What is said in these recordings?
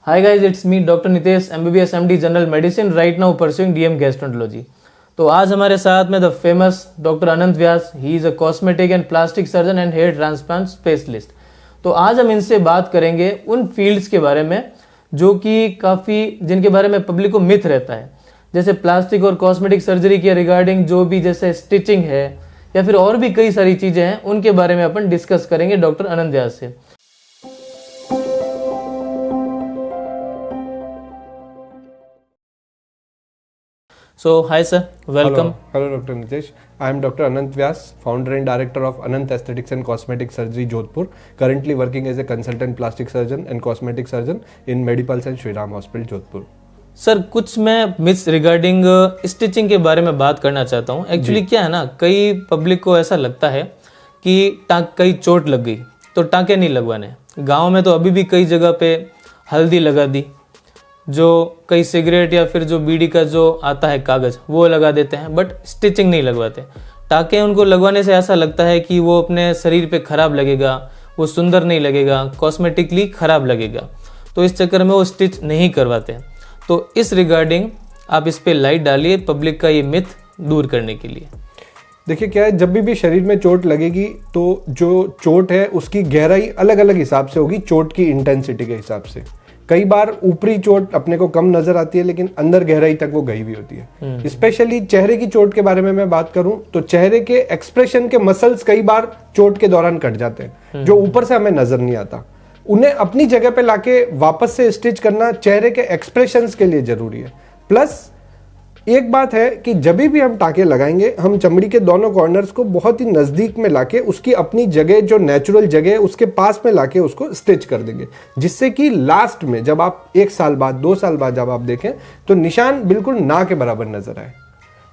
Hi guys, it's me Dr. Nitesh, MBBS MD General Medicine, right now pursuing DM Gastroenterology. तो आज हमारे साथ में the famous doctor Anant Vyas, he is a cosmetic and plastic surgeon and hair transplant specialist. तो आज हम इनसे बात करेंगे उन फील्ड्स के बारे में जो कि काफ़ी जिनके बारे में पब्लिक को मिथ रहता है, जैसे प्लास्टिक और कॉस्मेटिक सर्जरी के रिगार्डिंग जो भी जैसे स्टिचिंग है या फिर और भी कई सारी चीज़ें हैं, उनके बारे में अपन डिस्कस करेंगे डॉक्टर अनंत व्यास से। So, hi sir, welcome. Hello Dr. Nitesh. I am Dr. Anant Vyas, founder and director of Anant Aesthetics and Cosmetic Surgery, Jodhpur. Currently working as a consultant plastic surgeon and cosmetic surgeon in Medipulse and Shri Ram Hospital, Jodhpur. Sir कुछ मैं myths regarding stitching के बारे में बात करना चाहता हूँ। Actually क्या है ना, कई पब्लिक को ऐसा लगता है कि कई चोट लग गई तो टाँके नहीं लगवाने। गांव में तो अभी भी कई जगह पे हल्दी लगा दी, जो कई सिगरेट या फिर जो बीड़ी का जो आता है कागज़ वो लगा देते हैं, बट स्टिचिंग नहीं लगवाते। टाँके उनको लगवाने से ऐसा लगता है कि वो अपने शरीर पे ख़राब लगेगा, वो सुंदर नहीं लगेगा, कॉस्मेटिकली ख़राब लगेगा, तो इस चक्कर में वो स्टिच नहीं करवाते। तो इस रिगार्डिंग आप इस पर लाइट डालिए पब्लिक का ये मिथ दूर करने के लिए। देखिए क्या है, जब भी शरीर में चोट लगेगी तो जो चोट है उसकी गहराई अलग अलग हिसाब से होगी, चोट की इंटेंसिटी के हिसाब से। कई बार ऊपरी चोट अपने को कम नजर आती है लेकिन अंदर गहराई तक वो गई हुई होती है। स्पेशली चेहरे की चोट के बारे में मैं बात करूं तो चेहरे के एक्सप्रेशन के मसल्स कई बार चोट के दौरान कट जाते हैं, जो ऊपर से हमें नजर नहीं आता। उन्हें अपनी जगह पे लाके वापस से स्टिच करना चेहरे के एक्सप्रेशंस के लिए जरूरी है। प्लस एक बात है कि जब भी हम टाँके लगाएंगे, हम चमड़ी के दोनों कॉर्नर्स को बहुत ही नज़दीक में लाके उसकी अपनी जगह, जो नेचुरल जगह है उसके पास में लाके उसको स्टिच कर देंगे, जिससे कि लास्ट में जब आप 1 साल बाद 2 साल बाद जब आप देखें तो निशान बिल्कुल ना के बराबर नजर आए।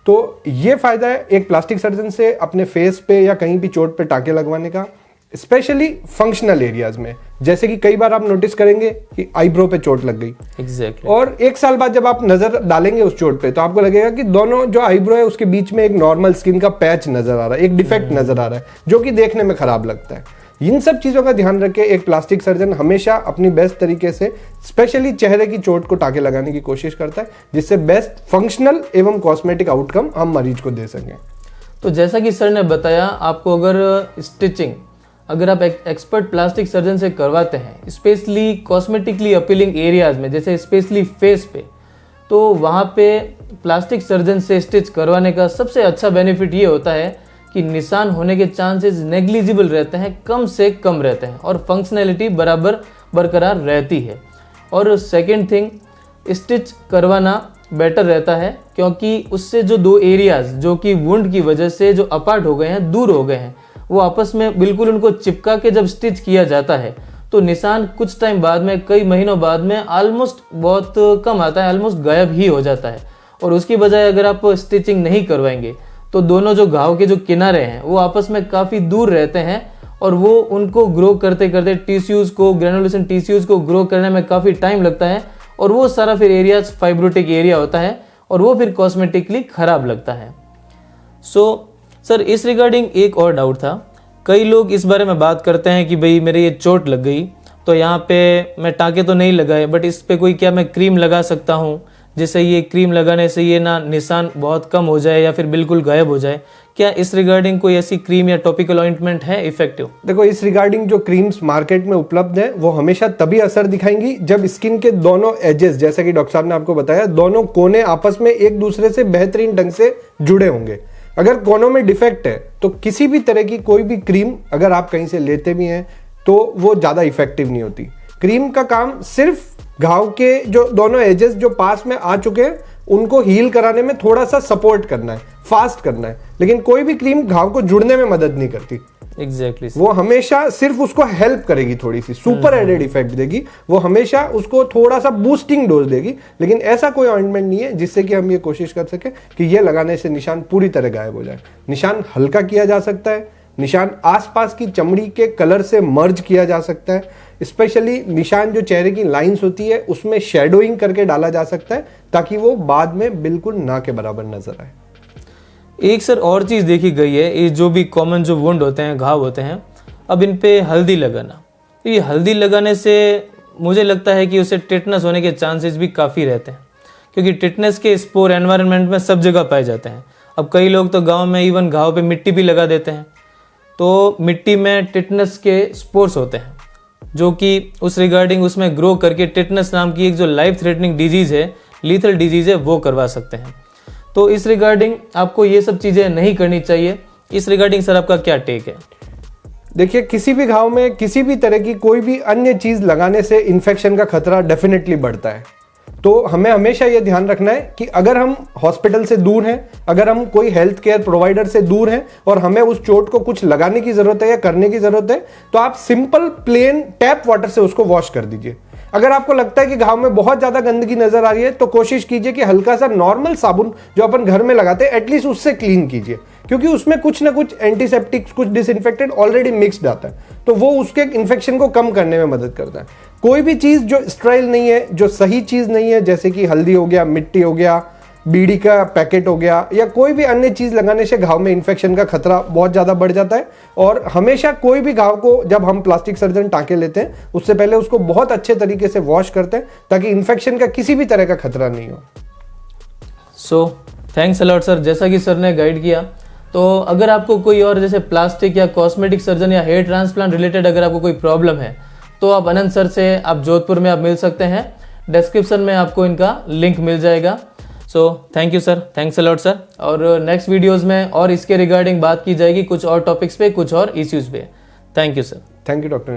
तो ये फ़ायदा है एक प्लास्टिक सर्जन से अपने फेस पे या कहीं भी चोट पे टाँके लगवाने का, स्पेशली फंक्शनल एरियाज में। जैसे कि कई बार आप नोटिस करेंगे कि आईब्रो पे चोट लग गई, एग्जैक्टली और 1 साल बाद जब आप नजर डालेंगे उस चोट पे तो आपको लगेगा कि दोनों जो आईब्रो है उसके बीच में एक नॉर्मल स्किन का पैच नजर आ रहा है, एक डिफेक्ट नजर आ रहा है, जो कि देखने में खराब लगता है। इन सब चीजों का ध्यान रख के एक प्लास्टिक सर्जन हमेशा अपनी बेस्ट तरीके से स्पेशली चेहरे की चोट को टाँके लगाने की कोशिश करता है, जिससे बेस्ट फंक्शनल एवं कॉस्मेटिक आउटकम हम मरीज को दे सकें। तो जैसा कि सर ने बताया, आपको अगर स्टिचिंग अगर आप एक्सपर्ट प्लास्टिक सर्जन से करवाते हैं, स्पेशली कॉस्मेटिकली अपीलिंग एरियाज में, जैसे स्पेशली फेस पे, तो वहाँ पे प्लास्टिक सर्जन से स्टिच करवाने का सबसे अच्छा बेनिफिट ये होता है कि निशान होने के चांसेस नेग्लिजिबल रहते हैं, कम से कम रहते हैं, और फंक्शनैलिटी बराबर बरकरार रहती है। और सेकेंड थिंग, स्टिच करवाना बेटर रहता है क्योंकि उससे जो 2 एरियाज जो कि वुंड की वजह से जो अपार्ट हो गए हैं, दूर हो गए हैं, वो आपस में बिल्कुल उनको चिपका के जब स्टिच किया जाता है तो निशान कुछ टाइम बाद में, कई महीनों बाद में ऑलमोस्ट बहुत कम आता है, ऑलमोस्ट गायब ही हो जाता है। और उसकी बजाय अगर आप स्टिचिंग नहीं करवाएंगे तो दोनों जो घाव के जो किनारे हैं वो आपस में काफ़ी दूर रहते हैं, और वो उनको ग्रो करते करते टिश्यूज़ को, ग्रेनुलेशन टिश्यूज़ को ग्रो करने में काफ़ी टाइम लगता है, और वो सारा फिर एरियाज फाइब्रोटिक एरिया होता है, और वो फिर कॉस्मेटिकली ख़राब लगता है। सो सर इस रिगार्डिंग एक और डाउट था। कई लोग इस बारे में बात करते हैं कि भाई मेरे ये चोट लग गई तो यहाँ पे मैं टाँके तो नहीं लगाए, बट इस पे कोई क्या मैं क्रीम लगा सकता हूँ जिससे ये क्रीम लगाने से ये ना निशान बहुत कम हो जाए या फिर बिल्कुल गायब हो जाए? क्या इस रिगार्डिंग कोई ऐसी क्रीम या टॉपिकल ऑइंटमेंट है इफेक्टिव? देखो, इस रिगार्डिंग जो क्रीम्स मार्केट में उपलब्ध है वो हमेशा तभी असर दिखाएंगी जब स्किन के दोनों एजेस, जैसे कि डॉक्टर साहब ने आपको बताया, दोनों कोने आपस में एक दूसरे से बेहतरीन ढंग से जुड़े होंगे। अगर कोनों में डिफेक्ट है तो किसी भी तरह की कोई भी क्रीम अगर आप कहीं से लेते भी हैं तो वो ज़्यादा इफेक्टिव नहीं होती। क्रीम का काम सिर्फ घाव के जो दोनों एजेस जो पास में आ चुके हैं उनको हील कराने में थोड़ा सा सपोर्ट करना है, फास्ट करना है, लेकिन कोई भी क्रीम घाव को जुड़ने में मदद नहीं करती। एग्जैक्टली वो हमेशा सिर्फ उसको हेल्प करेगी, थोड़ी सी सुपर एडेड इफेक्ट देगी, वो हमेशा उसको थोड़ा सा बूस्टिंग डोज देगी, लेकिन ऐसा कोई ऑइंटमेंट नहीं है जिससे कि हम ये कोशिश कर सके कि ये लगाने से निशान पूरी तरह गायब हो जाए। निशान हल्का किया जा सकता है, निशान आसपास की चमड़ी के कलर से मर्ज किया जा सकता है, स्पेशली निशान जो चेहरे की लाइंस होती है उसमें शेडोइंग करके डाला जा सकता है ताकि वो बाद में बिल्कुल ना के बराबर नजर आए। एक सर और चीज़ देखी गई है, ये जो भी कॉमन जो वुंड होते हैं, घाव होते हैं, अब इन पे हल्दी लगाना, तो ये हल्दी लगाने से मुझे लगता है कि उसे टिटनेस होने के चांसेस भी काफ़ी रहते हैं, क्योंकि टिटनेस के स्पोर एनवायरनमेंट में सब जगह पाए जाते हैं। अब कई लोग तो गांव में इवन घाव पे मिट्टी भी लगा देते हैं, तो मिट्टी में टिटनेस के स्पोर्स होते हैं जो कि उस रिगार्डिंग उसमें ग्रो करके टिटनेस नाम की एक जो लाइफ थ्रेटनिंग डिजीज़ है, लीथल डिजीज़ है, वो करवा सकते हैं। तो इस रिगार्डिंग आपको ये सब चीज़ें नहीं करनी चाहिए। इस रिगार्डिंग सर आपका क्या टेक है? देखिए, किसी भी घाव में किसी भी तरह की कोई भी अन्य चीज़ लगाने से इन्फेक्शन का खतरा डेफिनेटली बढ़ता है। तो हमें हमेशा ये ध्यान रखना है कि अगर हम हॉस्पिटल से दूर हैं, अगर हम कोई हेल्थ केयर प्रोवाइडर से दूर हैं और हमें उस चोट को कुछ लगाने की ज़रूरत है या करने की ज़रूरत है, तो आप सिंपल प्लेन टैप वाटर से उसको वॉश कर दीजिए। अगर आपको लगता है कि घाव में बहुत ज़्यादा गंदगी नज़र आ रही है, तो कोशिश कीजिए कि हल्का सा नॉर्मल साबुन जो अपन घर में लगाते हैं एटलीस्ट उससे क्लीन कीजिए, क्योंकि उसमें कुछ ना कुछ एंटीसेप्टिक्स, कुछ डिसइंफेक्टेंट ऑलरेडी मिक्सड आता है, तो वो उसके इन्फेक्शन को कम करने में मदद करता है। कोई भी चीज़ जो स्टेराइल नहीं है, जो सही चीज़ नहीं है, जैसे कि हल्दी हो गया, मिट्टी हो गया, बीड़ी का पैकेट हो गया, या कोई भी अन्य चीज़ लगाने से घाव में इन्फेक्शन का खतरा बहुत ज़्यादा बढ़ जाता है। और हमेशा कोई भी घाव को जब हम प्लास्टिक सर्जन टाँके लेते हैं, उससे पहले उसको बहुत अच्छे तरीके से वॉश करते हैं ताकि इन्फेक्शन का किसी भी तरह का खतरा नहीं हो। सो थैंक्स अलॉट सर, जैसा कि सर ने गाइड किया। तो अगर आपको कोई और जैसे प्लास्टिक या कॉस्मेटिक सर्जन या हेयर ट्रांसप्लांट रिलेटेड अगर आपको कोई प्रॉब्लम है, तो आप अनंत सर से आप जोधपुर में आप मिल सकते हैं। डिस्क्रिप्शन में आपको इनका लिंक मिल जाएगा। So thank you sir, thanks a lot sir. और नेक्स्ट वीडियोज़ में और इसके रिगार्डिंग बात की जाएगी, कुछ और टॉपिक्स पे, कुछ और इश्यूज़ पे। Thank you sir. Thank you doctor.